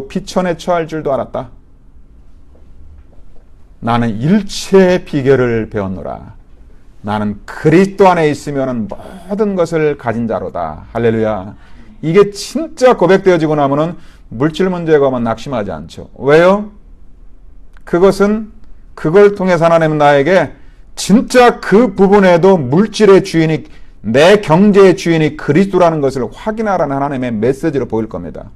피천에 처할 줄도 알았다. 나는 일체의 비결을 배웠노라. 나는 그리스도 안에 있으면 모든 것을 가진 자로다. 할렐루야. 이게 진짜 고백되어지고 나면은 물질 문제가 오면 낙심하지 않죠. 왜요? 그걸 통해서 하나님은 나에게 진짜 그 부분에도 물질의 주인이, 내 경제의 주인이 그리스도라는 것을 확인하라는 하나님의 메시지로 보일 겁니다.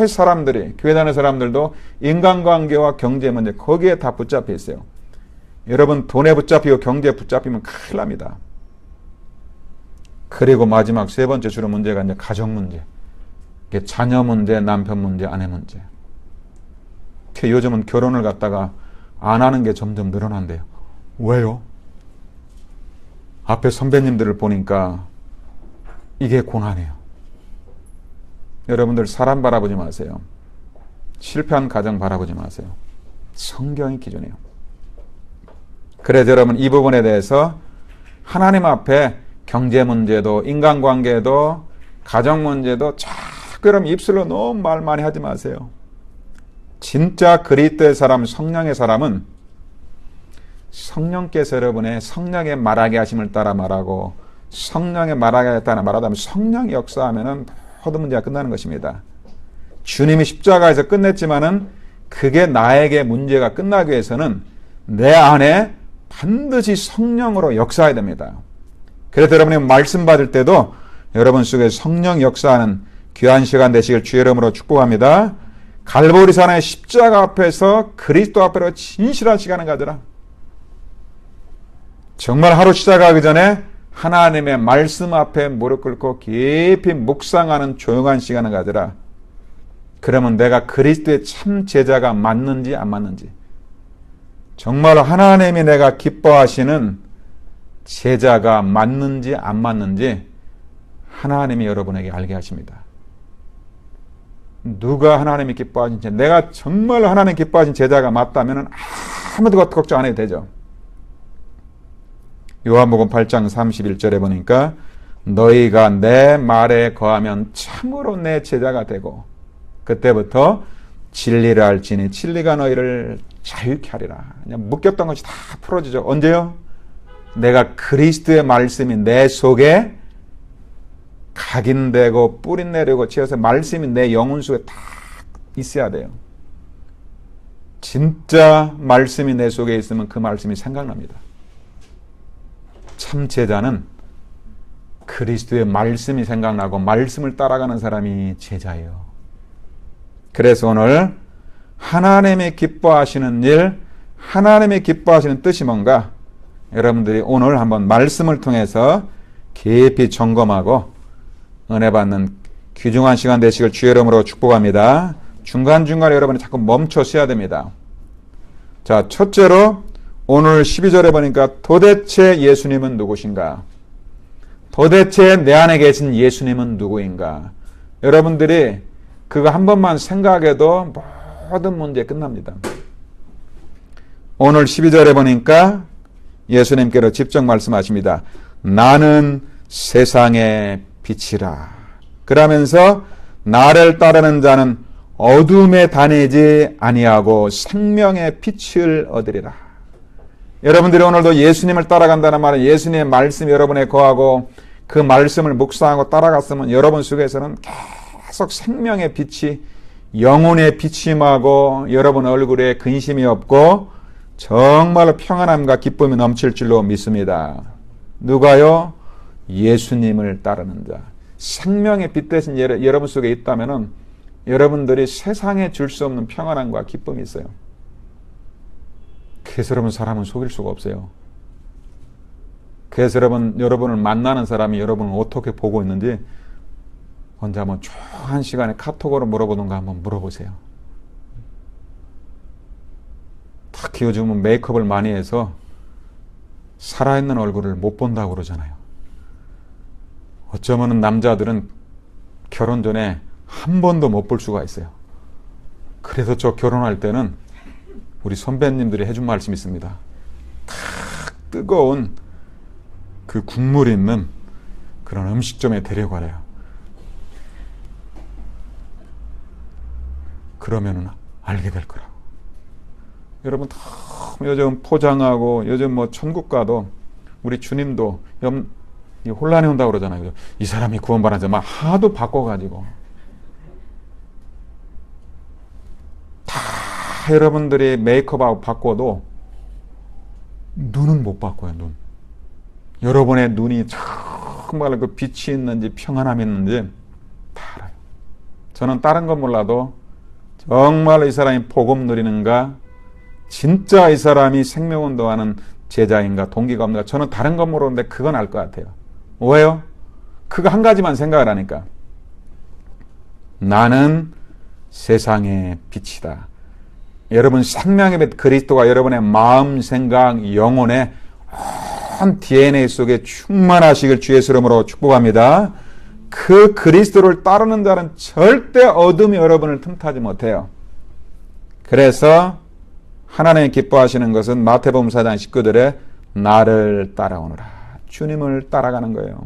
사람들이, 교회 다니는 사람들도 인간관계와 경제 문제, 거기에 다 붙잡혀 있어요. 여러분, 돈에 붙잡히고 경제에 붙잡히면 큰일 납니다. 그리고 마지막 세 번째 주로 문제가 이제 가정 문제. 이게 자녀 문제, 남편 문제, 아내 문제. 요즘은 결혼을 갖다가 안 하는 게 점점 늘어난대요. 왜요? 앞에 선배님들을 보니까 이게 고난이에요. 여러분들 사람 바라보지 마세요. 실패한 가정 바라보지 마세요. 성경이 기준이에요. 그래서 여러분 이 부분에 대해서 하나님 앞에 경제 문제도 인간관계도 가정 문제도 자꾸 여러분 입술로 너무 말 많이 하지 마세요. 진짜 그리스도의 사람, 성령의 사람은 성령께서 여러분의 성령의 말하게 하심을 따라 말하고 성령의 말하게 따라 말하다면 성령이 역사하면은 모든 문제가 끝나는 것입니다. 주님이 십자가에서 끝냈지만은 그게 나에게 문제가 끝나기 위해서는 내 안에 반드시 성령으로 역사해야 됩니다. 그래서 여러분이 말씀 받을 때도 여러분 속에 성령 역사하는 귀한 시간 되시길 주의 이름으로 축복합니다. 갈보리산의 십자가 앞에서 그리스도 앞으로 진실한 시간을 가져라. 정말 하루 시작하기 전에 하나님의 말씀 앞에 무릎 꿇고 깊이 묵상하는 조용한 시간을 가져라. 그러면 내가 그리스도의 참 제자가 맞는지 안 맞는지, 정말 하나님이 내가 기뻐하시는 제자가 맞는지 안 맞는지 하나님이 여러분에게 알게 하십니다. 누가 하나님이 기뻐하신지, 내가 정말 하나님 기뻐하신 제자가 맞다면 아무도 걱정 안 해도 되죠. 요한복음 8장 31절에 보니까 너희가 내 말에 거하면 참으로 내 제자가 되고 그때부터 진리를 알지니 진리가 너희를 자유케 하리라. 그냥 묶였던 것이 다 풀어지죠. 언제요? 내가 그리스도의 말씀이 내 속에 각인되고 뿌린 내리고 치어서 말씀이 내 영혼 속에 다 있어야 돼요. 진짜 말씀이 내 속에 있으면 그 말씀이 생각납니다. 참 제자는 그리스도의 말씀이 생각나고 말씀을 따라가는 사람이 제자예요. 그래서 오늘 하나님이 기뻐하시는 일, 하나님이 기뻐하시는 뜻이 뭔가 여러분들이 오늘 한번 말씀을 통해서 깊이 점검하고 은혜 받는 귀중한 시간 되시길 주의 이름으로 축복합니다. 중간중간에 여러분이 자꾸 멈춰 쉬어야 됩니다. 자, 첫째로 오늘 12절에 보니까 도대체 예수님은 누구신가? 도대체 내 안에 계신 예수님은 누구인가? 여러분들이 그거 한 번만 생각해도 모든 문제 끝납니다. 오늘 12절에 보니까 예수님께로 직접 말씀하십니다. 나는 세상의 빛이라. 그러면서 나를 따르는 자는 어둠에 다니지 아니하고 생명의 빛을 얻으리라. 여러분들이 오늘도 예수님을 따라간다는 말은 예수님의 말씀이 여러분에 거하고 그 말씀을 묵상하고 따라갔으면 여러분 속에서는 계속 생명의 빛이, 영혼의 빛이 임하고 여러분 얼굴에 근심이 없고 정말로 평안함과 기쁨이 넘칠 줄로 믿습니다. 누가요? 예수님을 따르는 자. 생명의 빛 대신 여러분 속에 있다면 여러분들이 세상에 줄 수 없는 평안함과 기쁨이 있어요. 그래서 여러분 사람은 속일 수가 없어요. 그래서 여러분을 만나는 사람이 여러분을 어떻게 보고 있는지 언제 한번 조용한 시간에 카톡으로 물어보던가 한번 물어보세요. 특히 요즘은 메이크업을 많이 해서 살아있는 얼굴을 못 본다고 그러잖아요. 어쩌면 남자들은 결혼 전에 한 번도 못 볼 수가 있어요. 그래서 저 결혼할 때는 우리 선배님들이 해준 말씀이 있습니다. 탁 뜨거운 그 국물 있는 그런 음식점에 데려가래요. 그러면은 알게 될 거라고. 여러분, 요즘 포장하고 요즘 뭐 천국 가도 우리 주님도 혼란이 온다고 그러잖아요. 이 사람이 구원받아서 막 하도 바꿔가지고 다 여러분들이 메이크업하고 바꿔도 눈은 못 바꿔요. 눈. 여러분의 눈이 정말 그 빛이 있는지 평안함이 있는지 다 알아요. 저는 다른 건 몰라도 정말 이 사람이 복음 누리는가, 진짜 이 사람이 생명운동하는 제자인가, 동기가 없는가, 저는 다른 건 모르는데 그건 알 것 같아요. 왜요? 그거 한 가지만 생각을 하니까. 나는 세상의 빛이다. 여러분, 생명의 빛 그리스도가 여러분의 마음, 생각, 영혼의 온 DNA 속에 충만하시길 주의 이름으로 축복합니다. 그 그리스도를 따르는 자는 절대 어둠이 여러분을 틈타지 못해요. 그래서 하나님이 기뻐하시는 것은 마태복음 4장 19절에 나를 따라오너라. 주님을 따라가는 거예요.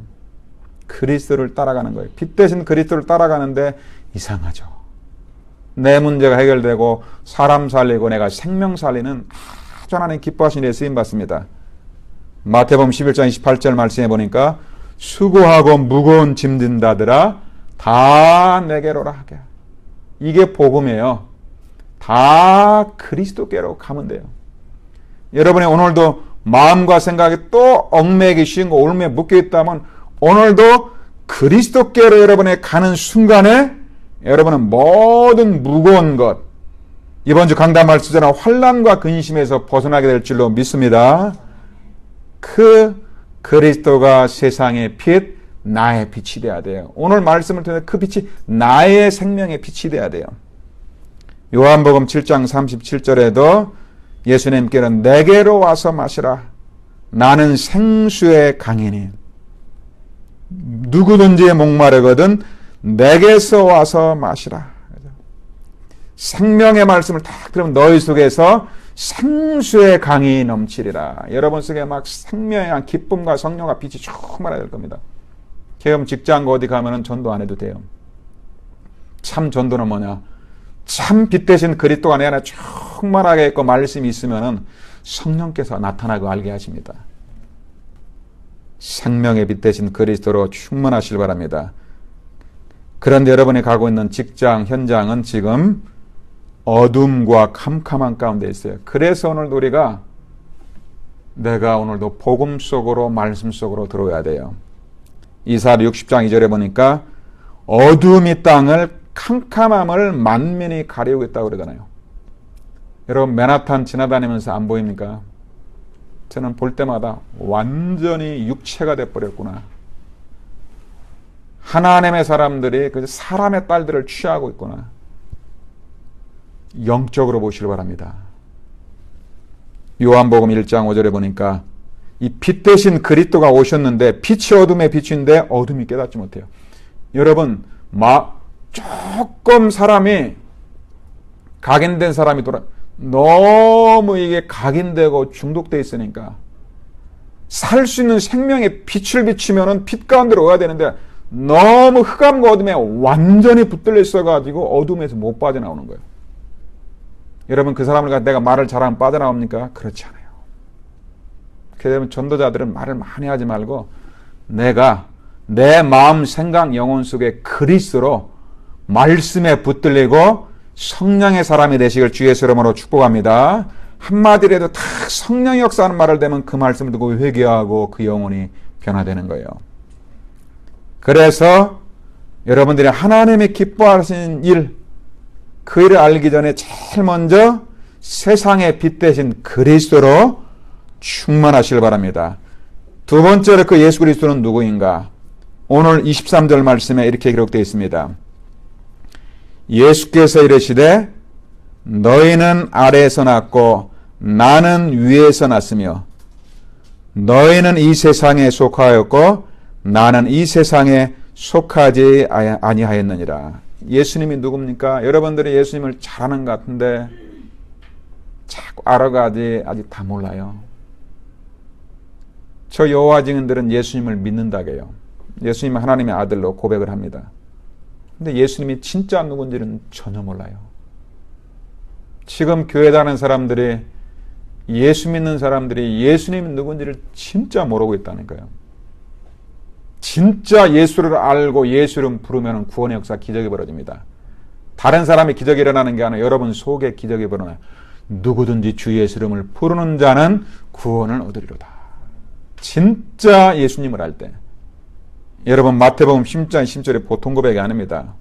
그리스도를 따라가는 거예요. 빛 대신 그리스도를 따라가는데 이상하죠. 내 문제가 해결되고 사람 살리고 내가 생명 살리는 아주 하나님 기뻐하시는 데 쓰임받습니다. 마태복음 11장 28절 말씀해 보니까 수고하고 무거운 짐진 자들아 다 내게로라 하게. 이게 복음이에요. 다 그리스도께로 가면 돼요. 여러분이 오늘도 마음과 생각이 또 얽매기 쉬운 거 올무에 묶여 있다면 오늘도 그리스도께로 여러분이 가는 순간에 여러분은 모든 무거운 것, 이번 주 강단 말씀처럼 환난과 근심에서 벗어나게 될 줄로 믿습니다. 그 그리스도가 세상의 빛, 나의 빛이 돼야 돼요. 오늘 말씀을 통해 그 빛이 나의 생명의 빛이 돼야 돼요. 요한복음 7장 37절에도 예수님께는 내게로 와서 마시라. 나는 생수의 강이니 누구든지 목마르거든 내게서 와서 마시라. 생명의 말씀을 딱 들으면 너희 속에서 생수의 강이 넘치리라. 여러분 속에 막 생명의 기쁨과 성령과 빛이 충만해야 될 겁니다. 개엄 직장 어디 가면은 전도 안 해도 돼요. 참 전도는 뭐냐? 참 빛 대신 그리스도가 내 안에 충만하게 있고 말씀이 있으면은 성령께서 나타나고 알게 하십니다. 생명의 빛 대신 그리스도로 충만하시길 바랍니다. 그런데 여러분이 가고 있는 직장, 현장은 지금 어둠과 캄캄한 가운데 있어요. 그래서 오늘 우리가 내가 오늘도 복음 속으로 말씀 속으로 들어야 돼요. 이사야 60장 2절에 보니까 어둠이 땅을 캄캄함을 만민이 가리우고 있다고 그러잖아요. 여러분 맨하탄 지나다니면서 안 보입니까? 저는 볼 때마다 완전히 육체가 돼버렸구나. 하나님의 사람들이 그 사람의 딸들을 취하고 있구나. 영적으로 보시길 바랍니다. 요한복음 1장 5절에 보니까 이 빛 대신 그리스도가 오셨는데 빛이 어둠의 빛인데 어둠이 깨닫지 못해요. 여러분 조금 사람이 각인된 사람이 너무 이게 각인되고 중독되어 있으니까 살 수 있는 생명의 빛을 비추면은 빛 가운데로 와야 되는데 너무 흑암과 어둠에 완전히 붙들려 있어가지고 어둠에서 못 빠져나오는 거예요. 여러분 그 사람을 내가 말을 잘하면 빠져나옵니까? 그렇지 않아요. 그러면 전도자들은 말을 많이 하지 말고 내가 내 마음, 생각, 영혼 속에 그리스도로 말씀에 붙들리고 성령의 사람이 되시길 주의 이름으로 축복합니다. 한마디라도 다 성령의 역사하는 말을 되면 그 말씀을 듣고 회개하고 그 영혼이 변화되는 거예요. 그래서 여러분들이 하나님이 기뻐하시는 일, 그 일을 알기 전에 제일 먼저 세상의 빛 대신 그리스도로 충만하시길 바랍니다. 두 번째로 그 예수 그리스도는 누구인가? 오늘 23절 말씀에 이렇게 기록되어 있습니다. 예수께서 이르시되 너희는 아래에서 났고 나는 위에서 났으며 너희는 이 세상에 속하였고 나는 이 세상에 속하지 아니하였느니라. 예수님이 누굽니까? 여러분들이 예수님을 잘 아는 것 같은데 자꾸 알아가지 아직 다 몰라요. 저 여호와 증인들은 예수님을 믿는다게요. 예수님은 하나님의 아들로 고백을 합니다. 근데 예수님이 진짜 누군지는 전혀 몰라요. 지금 교회 다니는 사람들이, 예수 믿는 사람들이 예수님이 누군지를 진짜 모르고 있다는 거예요. 진짜 예수를 알고 예수를 부르면 구원의 역사, 기적이 벌어집니다. 다른 사람의 기적이 일어나는 게 아니라 여러분 속에 기적이 벌어나요. 누구든지 주 예수 이름을 부르는 자는 구원을 얻으리로다. 진짜 예수님을 알 때, 여러분 마태복음 10장 10절에 보통 고백이 아닙니다.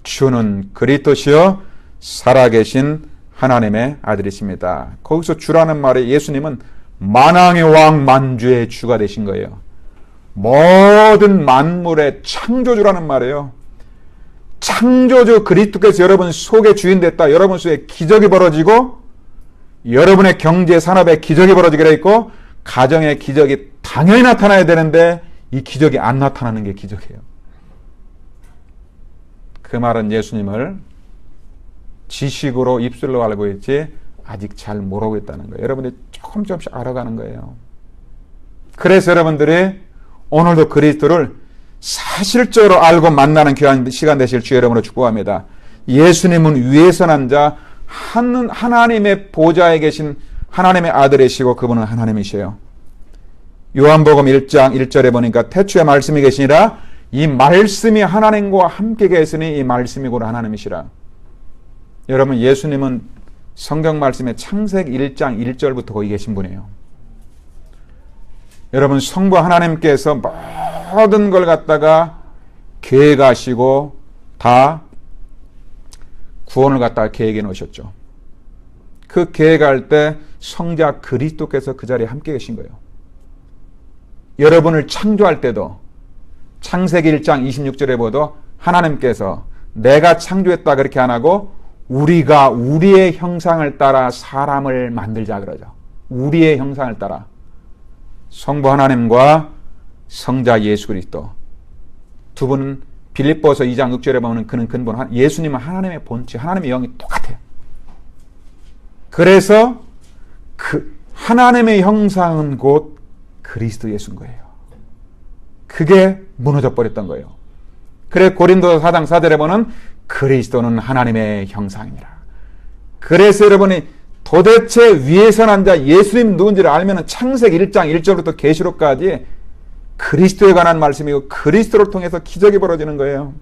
주는 그리스도시요 살아계신 하나님의 아들이십니다. 거기서 주라는 말에 예수님은 만왕의 왕 만주의 주가 되신 거예요. 모든 만물의 창조주라는 말이에요. 창조주 그리스도께서 여러분 속에 주인 됐다. 여러분 속에 기적이 벌어지고, 여러분의 경제 산업에 기적이 벌어지게 돼 있고, 가정의 기적이 당연히 나타나야 되는데 이 기적이 안 나타나는 게 기적이에요. 그 말은 예수님을 지식으로 입술로 알고 있지 아직 잘 모르고 있다는 거예요. 여러분들이 조금씩 알아가는 거예요. 그래서 여러분들이 오늘도 그리스도를 사실적으로 알고 만나는 귀한 시간 되실 주 여러분으로 축복합니다. 예수님은 위에서 난 자, 하나님의 보좌에 계신 하나님의 아들이시고 그분은 하나님이셔요. 요한복음 1장 1절에 보니까 태초에 말씀이 계시니라 이 말씀이 하나님과 함께 계시니 이 말씀이 곧 하나님이시라. 여러분 예수님은 성경 말씀에 창세기 1장 1절부터 거기 계신 분이에요. 여러분 성부 하나님께서 모든 걸 갖다가 계획하시고 다 구원을 갖다가 계획해 놓으셨죠. 그 계획할 때 성자 그리스도께서 그 자리에 함께 계신 거예요. 여러분을 창조할 때도 창세기 1장 26절에 보도 하나님께서 내가 창조했다 그렇게 안 하고 우리가 우리의 형상을 따라 사람을 만들자 그러죠. 우리의 형상을 따라. 성부 하나님과 성자 예수 그리스도 두 분은 빌립보서 2장 6절에 보면 그는 근본 예수님은 하나님의 본체, 하나님의 영이 똑같아요. 그래서 그 하나님의 형상은 곧 그리스도 예수인 거예요. 그게 무너져 버렸던 거예요. 그래 고린도서 4장 4절에 보면 그리스도는 하나님의 형상이라. 그래서 여러분이 도대체 위에서 난 자 예수님 누군지를 알면 창세기 1장 1절부터 계시록까지 그리스도에 관한 말씀이고 그리스도를 통해서 기적이 벌어지는 거예요.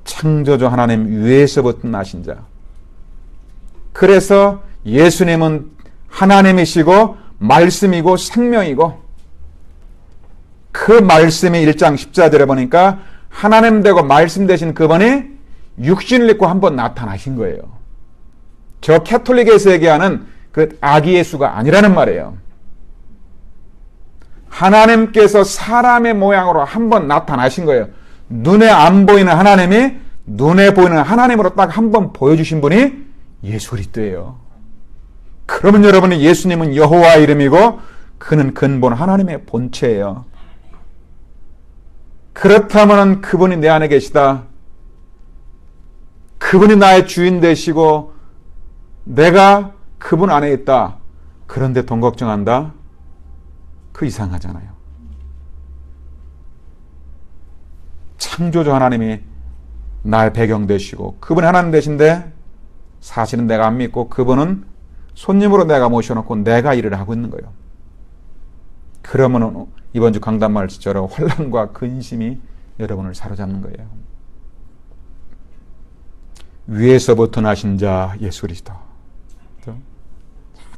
창조주 하나님 위에서부터 나신 자. 그래서 예수님은 하나님이시고 말씀이고 생명이고 그 말씀이 1장 14절에 보니까 하나님 되고 말씀 되신 그분이 육신을 입고 한번 나타나신 거예요. 저 캐톨릭에서 얘기하는 그 아기 예수가 아니라는 말이에요. 하나님께서 사람의 모양으로 한번 나타나신 거예요. 눈에 안 보이는 하나님이 눈에 보이는 하나님으로 딱 한번 보여주신 분이 예수 그리스도예요. 그러면 여러분이 예수님은 여호와 이름이고 그는 근본 하나님의 본체예요. 그렇다면 그분이 내 안에 계시다. 그분이 나의 주인 되시고 내가 그분 안에 있다. 그런데 돈 걱정한다? 그 이상하잖아요. 창조주 하나님이 나의 배경 되시고 그분이 하나님 되신데 사실은 내가 안 믿고 그분은 손님으로 내가 모셔놓고 내가 일을 하고 있는 거예요. 그러면 이번 주 강단 말씀처럼 혼란과 근심이 여러분을 사로잡는 거예요. 위에서부터 나신 자 예수 그리스도.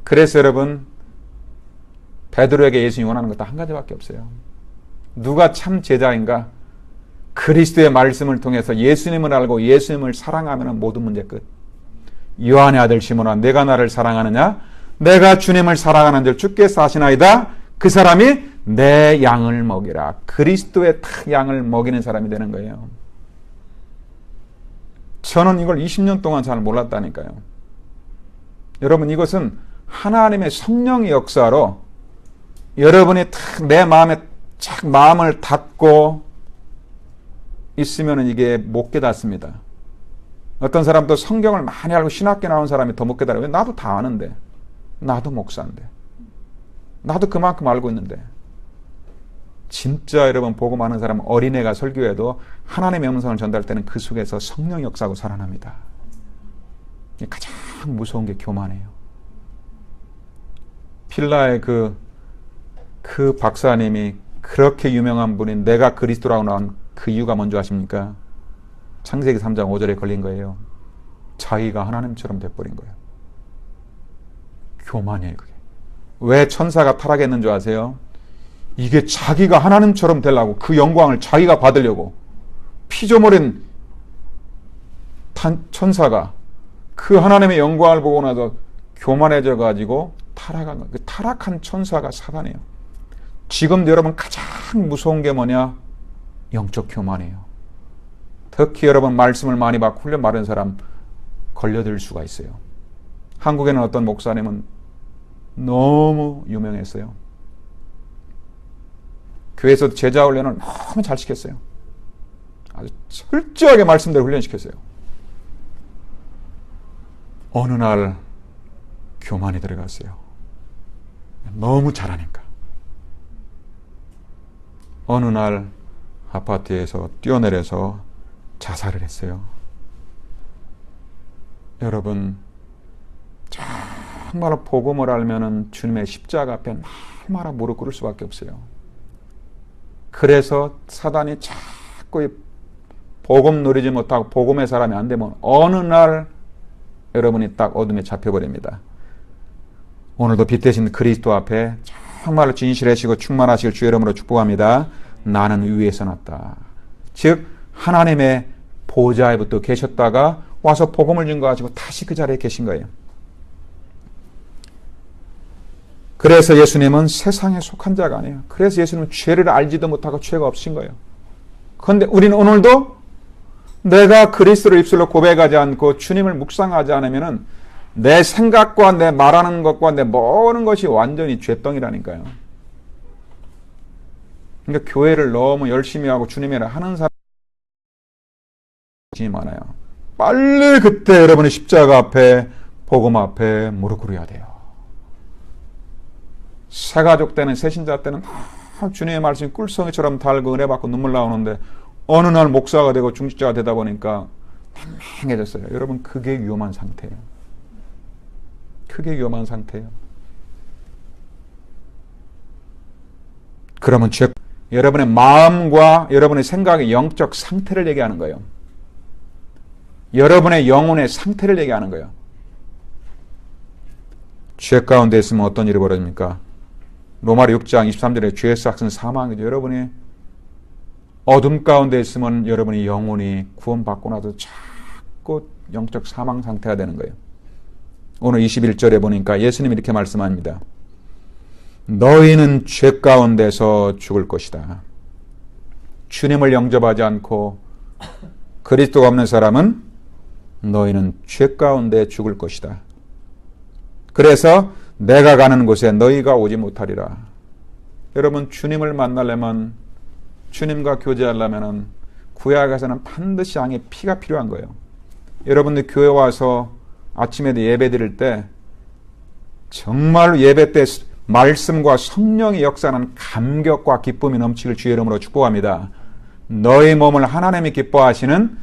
그래서 여러분 베드로에게 예수님이 원하는 것 딱 한 가지밖에 없어요. 누가 참 제자인가? 그리스도의 말씀을 통해서 예수님을 알고 예수님을 사랑하면 모든 문제 끝. 요한의 아들 시몬아 내가 나를 사랑하느냐? 내가 주님을 사랑하는 줄 주께서 아시나이다. 그 사람이 내 양을 먹이라. 그리스도의 딱 양을 먹이는 사람이 되는 거예요. 저는 이걸 20년 동안 잘 몰랐다니까요. 여러분 이것은 하나님의 성령의 역사로 여러분이 딱 내 마음에 딱 마음을 닫고 있으면 이게 못 깨닫습니다. 어떤 사람도 성경을 많이 알고 신학교 나온 사람이 더 못 깨달아요. 왜? 나도 다 아는데. 나도 목사인데. 나도 그만큼 알고 있는데. 진짜 여러분 복음 아는 사람은 어린애가 설교해도 하나님의 음성을 전달할 때는 그 속에서 성령 역사하고 살아납니다. 가장 무서운 게 교만이에요. 필라의 그 박사님이 그렇게 유명한 분이 내가 그리스도라고 나온 그 이유가 뭔지 아십니까? 창세기 3장 5절에 걸린 거예요. 자기가 하나님처럼 돼버린 거예요. 교만이에요, 그게. 왜 천사가 타락했는 줄 아세요? 이게 자기가 하나님처럼 되려고, 그 영광을 자기가 받으려고 피조물인 천사가 그 하나님의 영광을 보고 나서 교만해져 가지고 타락한 거예요. 그 타락한 천사가 사단이에요. 지금 여러분 가장 무서운 게 뭐냐? 영적 교만이에요. 특히 여러분 말씀을 많이 받고 훈련 받은 사람 걸려들 수가 있어요. 한국에는 어떤 목사님은 너무 유명했어요. 교회에서도 제자 훈련을 너무 잘 시켰어요. 아주 철저하게 말씀대로 훈련시켰어요. 어느 날 교만이 들어갔어요. 너무 잘하니까. 어느 날 아파트에서 뛰어내려서 자살을 했어요. 여러분, 정말 복음을 알면은 주님의 십자가 앞에 날마다 무릎 꿇을 수밖에 없어요. 그래서 사단이 자꾸 복음 누리지 못하고 복음의 사람이 안 되면 어느 날 여러분이 딱 어둠에 잡혀버립니다. 오늘도 빛 대신 그리스도 앞에 정말로 진실하시고 충만하시길 주의 이름으로 축복합니다. 나는 위에서 났다. 즉 하나님의 보좌에부터 계셨다가 와서 복음을 증거하시고 다시 그 자리에 계신 거예요. 그래서 예수님은 세상에 속한 자가 아니에요. 그래서 예수님은 죄를 알지도 못하고 죄가 없으신 거예요. 그런데 우리는 오늘도 내가 그리스도를 입술로 고백하지 않고 주님을 묵상하지 않으면 내 생각과 내 말하는 것과 내 모든 것이 완전히 죄덩이라니까요. 그러니까 교회를 너무 열심히 하고 주님의 일을 하는 사람이 많아요. 빨리 그때 여러분의 십자가 앞에 복음 앞에 무릎 꿇어야 돼요. 새가족 때는 새신자 때는 주님의 말씀이 꿀성이처럼 달고 은혜 받고 눈물 나오는데 어느 날 목사가 되고 중직자가 되다 보니까 맹맹해졌어요. 여러분 그게 위험한 상태예요. 크게 위험한 상태예요. 그러면 여러분의 마음과 여러분의 생각의 영적 상태를 얘기하는 거예요. 여러분의 영혼의 상태를 얘기하는 거예요. 죄 가운데 있으면 어떤 일이 벌어집니까? 로마서 6장 23절에 죄의 삭은 사망이죠. 여러분이 어둠 가운데 있으면 여러분이 영혼이 구원받고 나서 자꾸 영적 사망 상태가 되는 거예요. 오늘 21절에 보니까 예수님이 이렇게 말씀합니다. 너희는 죄 가운데서 죽을 것이다. 주님을 영접하지 않고 그리스도가 없는 사람은 너희는 죄 가운데 죽을 것이다. 그래서 내가 가는 곳에 너희가 오지 못하리라. 여러분 주님을 만나려면 주님과 교제하려면 구약에서는 반드시 양의 피가 필요한 거예요. 여러분들 교회 와서 아침에도 예배 드릴 때 정말 예배 때 말씀과 성령의 역사는 감격과 기쁨이 넘치길 주의 이름으로 축복합니다. 너희 몸을 하나님이 기뻐하시는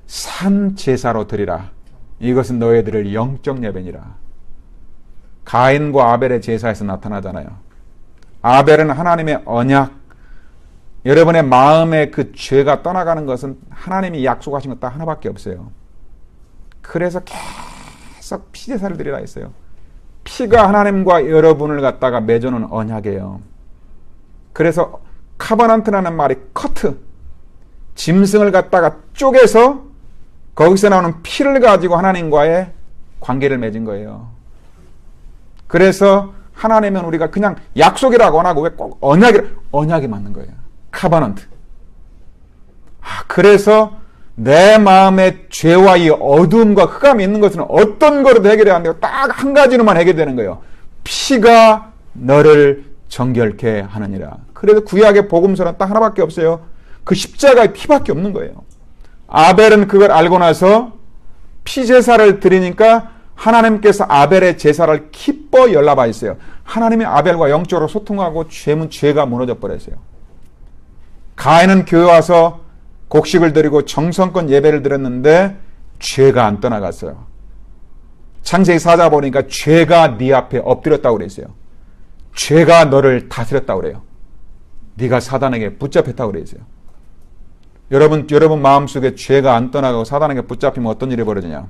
산 제사로 드리라. 이것은 너희들을 영적 예배니라. 가인과 아벨의 제사에서 나타나잖아요. 아벨은 하나님의 언약, 여러분의 마음에 그 죄가 떠나가는 것은 하나님이 약속하신 것 딱 하나밖에 없어요. 그래서 계속 피제사를 드리라 했어요. 피가 하나님과 여러분을 갖다가 맺어놓은 언약이에요. 그래서 카바넌트라는 말이 커트, 짐승을 갖다가 쪼개서 거기서 나오는 피를 가지고 하나님과의 관계를 맺은 거예요. 그래서 하나님은 우리가 그냥 약속이라고 안 하고 왜 꼭 언약이 맞는 거예요. 카바넌트. 그래서 내 마음에 죄와 이 어두움과 흑암이 있는 것은 어떤 거로도 해결해야 안 되고 딱 한 가지로만 해결되는 거예요. 피가 너를 정결케 하느니라. 그래서 구약의 복음서는 딱 하나밖에 없어요. 그 십자가의 피밖에 없는 거예요. 아벨은 그걸 알고 나서 피제사를 드리니까 하나님께서 아벨의 제사를 기뻐 연락하셨어요. 하나님이 아벨과 영적으로 소통하고 죄가 무너져 버렸어요. 가인은 교회 와서 곡식을 드리고 정성껏 예배를 드렸는데 죄가 안 떠나갔어요. 창세기 4장 보니까 죄가 네 앞에 엎드렸다고 그랬어요. 죄가 너를 다스렸다고 그래요. 네가 사단에게 붙잡혔다고 그랬어요. 여러분 마음속에 죄가 안 떠나가고 사단에게 붙잡히면 어떤 일이 벌어지냐?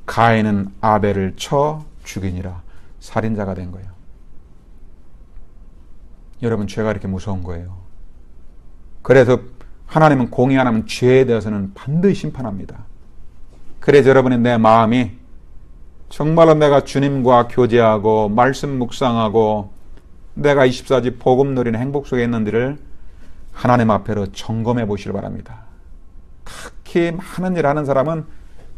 가인은 아벨을 쳐 죽이니라 살인자가 된 거예요. 여러분, 죄가 이렇게 무서운 거예요. 그래서 하나님은 공의 안 하면 죄에 대해서는 반드시 심판합니다. 그래서 여러분의 내 마음이 정말로 내가 주님과 교제하고 말씀 묵상하고 내가 24시 복음 누리는 행복 속에 있는지를 하나님 앞에로 점검해 보시길 바랍니다. 특히 많은 일 하는 사람은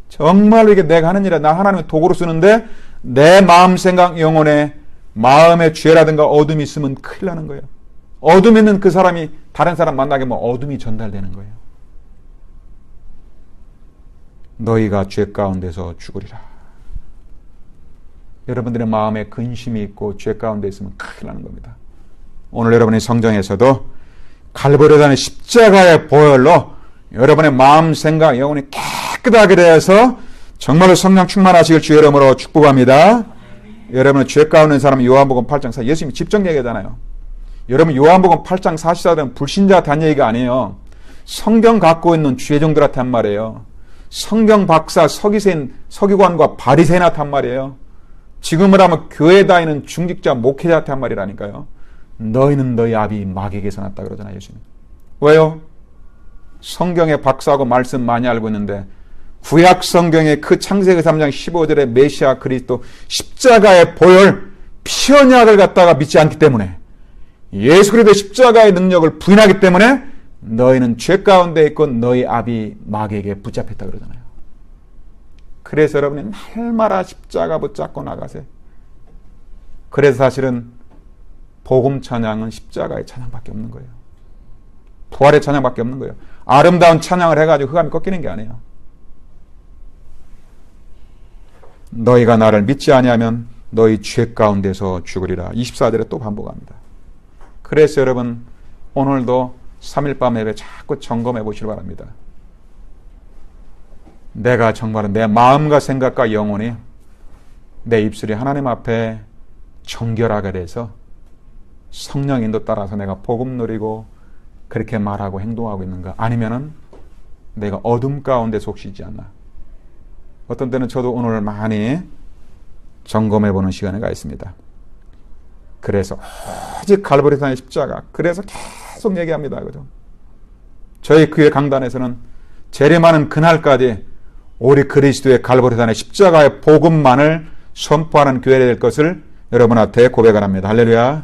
정말로 이게 내가 하는 일이야, 나 하나님의 도구로 쓰는데 내 마음 생각 영혼에 마음의 죄라든가 어둠이 있으면 큰일 나는 거예요. 어둠 있는 그 사람이 다른 사람 만나게 하면 어둠이 전달되는 거예요. 너희가 죄 가운데서 죽으리라. 여러분들의 마음에 근심이 있고 죄 가운데 있으면 큰일 나는 겁니다. 오늘 여러분의 성경에서도 갈보리단의 십자가의 보혈로 여러분의 마음, 생각, 영혼이 깨끗하게 되어서 정말로 성령 충만하시길 주의 이름으로 축복합니다. 여러분은 죄 가운데 있는 사람은 요한복음 8장 4, 예수님이 직접 얘기하잖아요. 여러분, 요한복음 8장 44절은 불신자한테 한 얘기가 아니에요. 성경 갖고 있는 죄종들한테 한 말이에요. 성경 박사, 서기세인, 서기관과 바리새인한테 한 말이에요. 지금을 하면 교회 다니는 중직자, 목회자한테 한 말이라니까요. 너희는 너희 아비 마귀에게서 났다 그러잖아요, 예수님. 왜요? 성경에 박사하고 말씀 많이 알고 있는데 구약 성경의 그 창세기 3장 15절의 메시아 그리스도 십자가의 보혈, 피언약을 갖다가 믿지 않기 때문에, 예수 그리스도의 십자가의 능력을 부인하기 때문에 너희는 죄 가운데 있고 너희 아비 마귀에게 붙잡혔다 그러잖아요. 그래서 여러분이 날마다 십자가 붙잡고 나가세요. 그래서 사실은 복음 찬양은 십자가의 찬양밖에 없는 거예요. 부활의 찬양밖에 없는 거예요. 아름다운 찬양을 해가지고 흑암이 꺾이는 게 아니에요. 너희가 나를 믿지 아니하면 너희 죄 가운데서 죽으리라. 24절에 또 반복합니다. 그래서 여러분, 오늘도 3일 밤 예배 자꾸 점검해 보시기 바랍니다. 내가 정말로 내 마음과 생각과 영혼이, 내 입술이 하나님 앞에 정결하게 돼서 성령 인도 따라서 내가 복음 누리고 그렇게 말하고 행동하고 있는가? 아니면은 내가 어둠 가운데 속시지 않나? 어떤 때는 저도 오늘 많이 점검해 보는 시간이 있습니다. 그래서 오직 갈보리산의 십자가, 그래서 계속 얘기합니다. 그죠? 저희 교회 강단에서는 재림하는 그날까지 우리 그리스도의 갈보리산의 십자가의 복음만을 선포하는 교회가 될 것을 여러분한테 고백을 합니다. 할렐루야.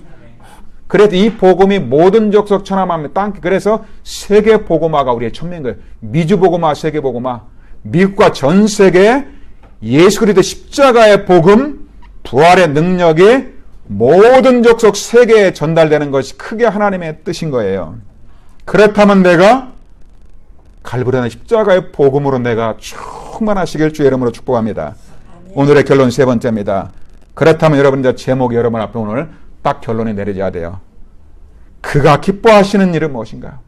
그래서 이 복음이 모든 족속 천하만민 땅, 그래서 세계 복음화가 우리의 천명인 거예요. 미주 복음화, 세계 복음화. 미국과 전 세계에 예수 그리스도 십자가의 복음, 부활의 능력이 모든 족속 세계에 전달되는 것이 크게 하나님의 뜻인 거예요. 그렇다면 내가 갈보리산의 십자가의 복음으로 내가 충만하시길 주의 이름으로 축복합니다. 오늘의 결론 세 번째입니다. 그렇다면 여러분들 제목이 여러분 앞에 오늘 딱 결론이 내려져야 돼요. 그가 기뻐하시는 일은 무엇인가?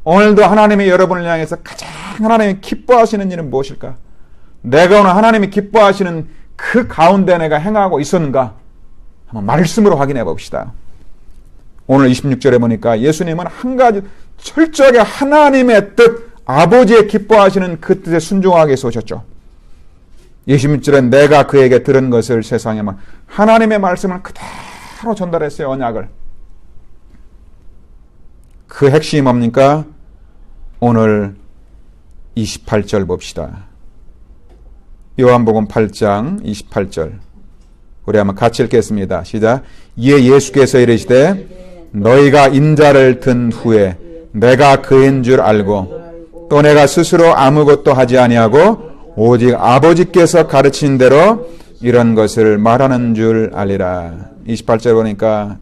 오늘도 하나님이 여러분을 향해서 가장 하나님이 기뻐하시는 일은 무엇일까? 내가 오늘 하나님이 기뻐하시는 그 가운데 내가 행하고 있었는가? 한번 말씀으로 확인해 봅시다. 오늘 26절에 보니까 예수님은 한 가지 철저하게 하나님의 뜻, 아버지의 기뻐하시는 그 뜻에 순종하게 해서 오셨죠. 26절에 내가 그에게 들은 것을 세상에만, 하나님의 말씀을 그대로 전달했어요. 언약을. 그 핵심이 뭡니까? 오늘 28절 봅시다. 요한복음 8장 28절. 우리 한번 같이 읽겠습니다. 시작. 이에 예수께서 이르시되 너희가 인자를 든 후에 내가 그인 줄 알고 또 내가 스스로 아무것도 하지 아니하고 오직 아버지께서 가르친 대로 이런 것을 말하는 줄 알리라. 28절 보니까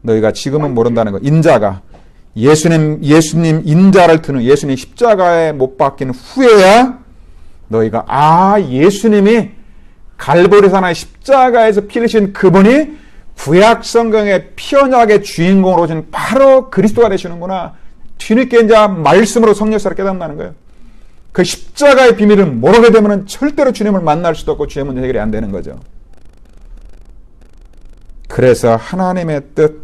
너희가 지금은 모른다는 거. 인자가 예수님 인자를 든 후, 예수님 십자가에 못 박힌 후에야 너희가 예수님이 갈보리산의 십자가에서 피 흘리신 그분이 구약 성경의 피언약의 주인공으로 오신 바로 그리스도가 되시는구나. 뒤늦게 이제 말씀으로 성령사를 깨닫는다는 거예요. 그 십자가의 비밀을 모르게 되면 절대로 주님을 만날 수도 없고 주의 문제 해결이 안 되는 거죠. 그래서 하나님의 뜻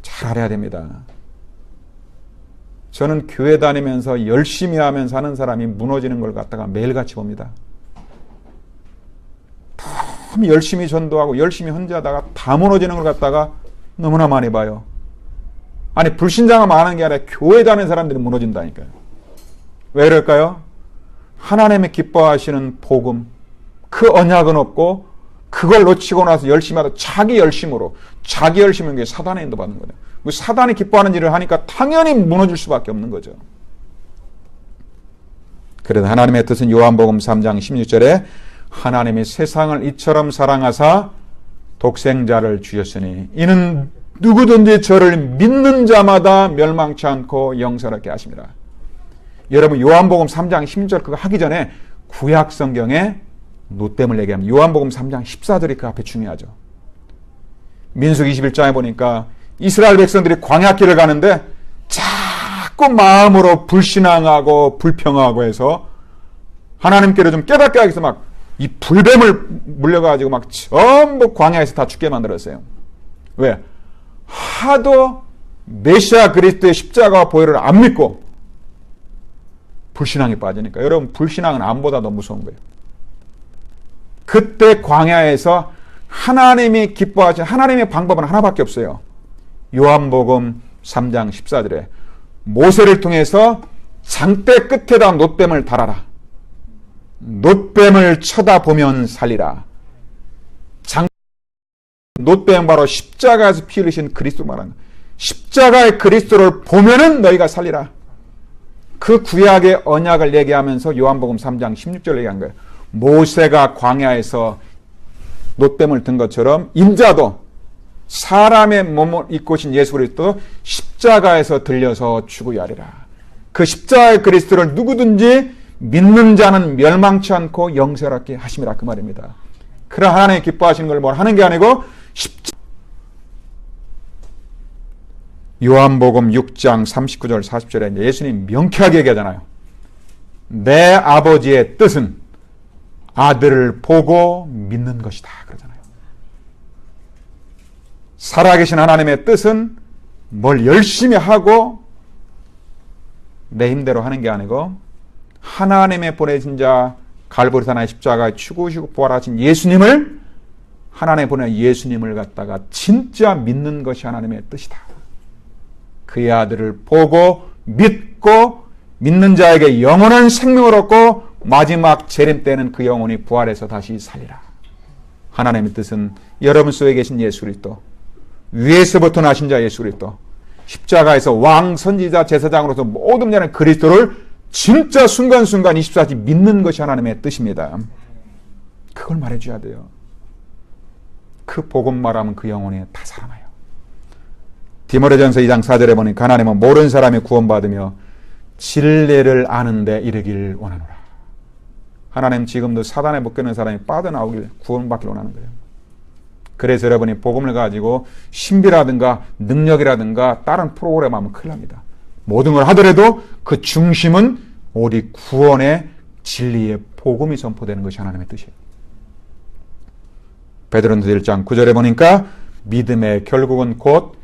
잘 알아야 됩니다. 저는 교회 다니면서 열심히 하면서 하는 사람이 무너지는 걸 갖다가 매일같이 봅니다. 너무 열심히 전도하고 열심히 헌재하다가 다 무너지는 걸 갖다가 너무나 많이 봐요. 아니 불신자가 많은 게 아니라 교회 다니는 사람들이 무너진다니까요. 왜 그럴까요? 하나님이 기뻐하시는 복음, 그 언약은 없고 그걸 놓치고 나서 열심히 하다 자기 열심으로, 자기 열심은 게 사단의 인도받는 거예요. 사단이 기뻐하는 일을 하니까 당연히 무너질 수밖에 없는 거죠. 그래서 하나님의 뜻은 요한복음 3장 16절에 하나님이 세상을 이처럼 사랑하사 독생자를 주셨으니 이는 누구든지 저를 믿는 자마다 멸망치 않고 영생하게 하십니다. 여러분 요한복음 3장 16절 그거 하기 전에 구약 성경에 노댐을 얘기하면 요한복음 3장 14절이 그 앞에 중요하죠. 민수기 21장에 보니까 이스라엘 백성들이 광야길을 가는데 자꾸 마음으로 불신앙하고 불평하고 해서 하나님께로 좀 깨닫게 하기 위해서 막 이 불뱀을 물려가지고 막 전부 광야에서 다 죽게 만들었어요. 왜? 하도 메시아 그리스도의 십자가와 보혈을 안 믿고 불신앙에 빠지니까. 여러분 불신앙은 암보다 더 무서운 거예요. 그때 광야에서 하나님이 기뻐하신 하나님의 방법은 하나밖에 없어요. 요한복음 3장 14절에 모세를 통해서 장대 끝에다 놋뱀을 달아라. 놋뱀을 쳐다보면 살리라. 놋뱀 바로 십자가에서 피 흘리신 그리스도 말하는 십자가의 그리스도를 보면은 너희가 살리라. 그 구약의 언약을 얘기하면서 요한복음 3장 16절 얘기한 거예요. 모세가 광야에서 놋뱀을 든 것처럼 인자도 사람의 몸을 입고 오신 예수 그리스도 십자가에서 들려서 죽어야 하리라. 그 십자가의 그리스도를 누구든지 믿는 자는 멸망치 않고 영생하게 하심이라 그 말입니다. 그런 하나님이 기뻐하시는 걸 뭘 하는 게 아니고 요한복음 6장 39절 40절에 예수님 명쾌하게 얘기하잖아요. 내 아버지의 뜻은 아들을 보고 믿는 것이다 그러잖아요. 살아계신 하나님의 뜻은 뭘 열심히 하고 내 힘대로 하는 게 아니고 하나님의 보내신 자 갈보리산의 십자가에 죽으시고 부활하신 예수님을 하나님 보낸 예수님을 갖다가 진짜 믿는 것이 하나님의 뜻이다. 그의 아들을 보고 믿고 믿는 자에게 영원한 생명을 얻고 마지막 재림 때는 그 영혼이 부활해서 다시 살리라. 하나님의 뜻은 여러분 속에 계신 예수 그리스도, 위에서부터 나신 자 예수 그리스도, 십자가에서 왕, 선지자, 제사장으로서 모든 자는 그리스도를 진짜 순간순간 24시 믿는 것이 하나님의 뜻입니다. 그걸 말해줘야 돼요. 그 복음 말하면 그 영혼이 다 살아나요. 디모데전서 2장 4절에 보니까 하나님은 모르는 사람이 구원받으며 진리를 아는 데 이르길 원하노라. 하나님 지금도 사단에 묶여있는 사람이 빠져나오길 구원받길 원하는 거예요. 그래서 여러분이 복음을 가지고 신비라든가 능력이라든가 다른 프로그램 하면 큰일 납니다. 모든 걸 하더라도 그 중심은 우리 구원의 진리의 복음이 선포되는 것이 하나님의 뜻이에요. 베드로전서 1장 9절에 보니까 믿음의 결국은 곧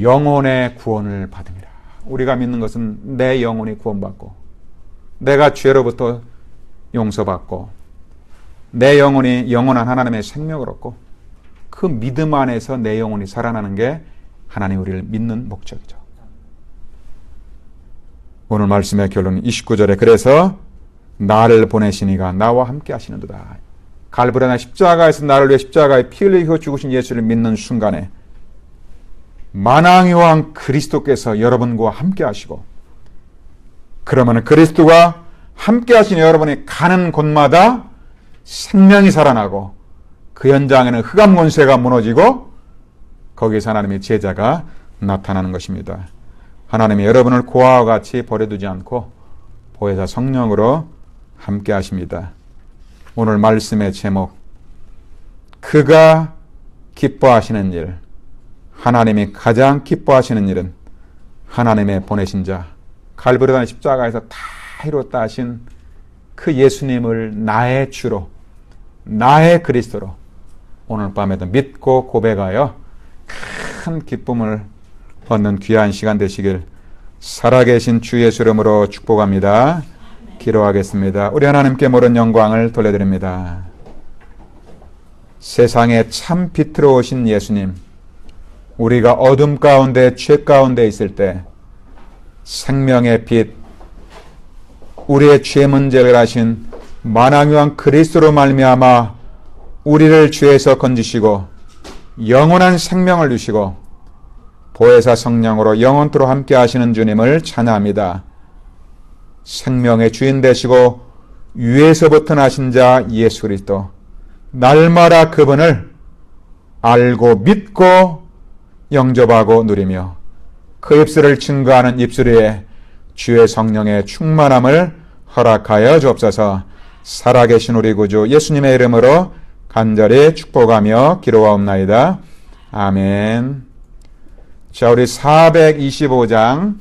영혼의 구원을 받음이라. 우리가 믿는 것은 내 영혼이 구원받고 내가 죄로부터 용서받고 내 영혼이 영원한 하나님의 생명을 얻고 그 믿음 안에서 내 영혼이 살아나는 게 하나님 우리를 믿는 목적이죠. 오늘 말씀의 결론은 29절에 그래서 나를 보내시니가 나와 함께 하시는도다. 갈보리나 십자가에서 나를 위해 십자가에 피 흘리고 죽으신 예수를 믿는 순간에 만왕의 왕 그리스도께서 여러분과 함께 하시고 그러면 그리스도가 함께 하신 여러분이 가는 곳마다 생명이 살아나고 그 현장에는 흑암 권세가 무너지고 거기서 하나님의 제자가 나타나는 것입니다. 하나님이 여러분을 고아와 같이 버려두지 않고 보혜사 성령으로 함께 하십니다. 오늘 말씀의 제목 그가 기뻐하시는 일, 하나님이 가장 기뻐하시는 일은 하나님의 보내신 자, 갈보리산 십자가에서 다 이뤘다 하신 그 예수님을 나의 주로, 나의 그리스도로 오늘 밤에도 믿고 고백하여 큰 기쁨을 얻는 귀한 시간 되시길 살아계신 주 예수 이름으로 축복합니다. 기도하겠습니다. 우리 하나님께 모든 영광을 돌려드립니다. 세상에 참 빛으로 오신 예수님, 우리가 어둠 가운데 죄 가운데 있을 때 생명의 빛, 우리의 죄 문제를 하신 만왕의 그리스도로 말미암아 우리를 죄에서 건지시고 영원한 생명을 주시고 보혜사 성령으로 영원토록 함께 하시는 주님을 찬양합니다. 생명의 주인 되시고 위에서부터 나신 자 예수 그리스도, 날마다 그분을 알고 믿고 영접하고 누리며 그 입술을 증거하는 입술 위에 주의 성령의 충만함을 허락하여 주옵소서. 살아계신 우리 구주 예수님의 이름으로 간절히 축복하며 기도하옵나이다. 아멘. 자, 우리 425장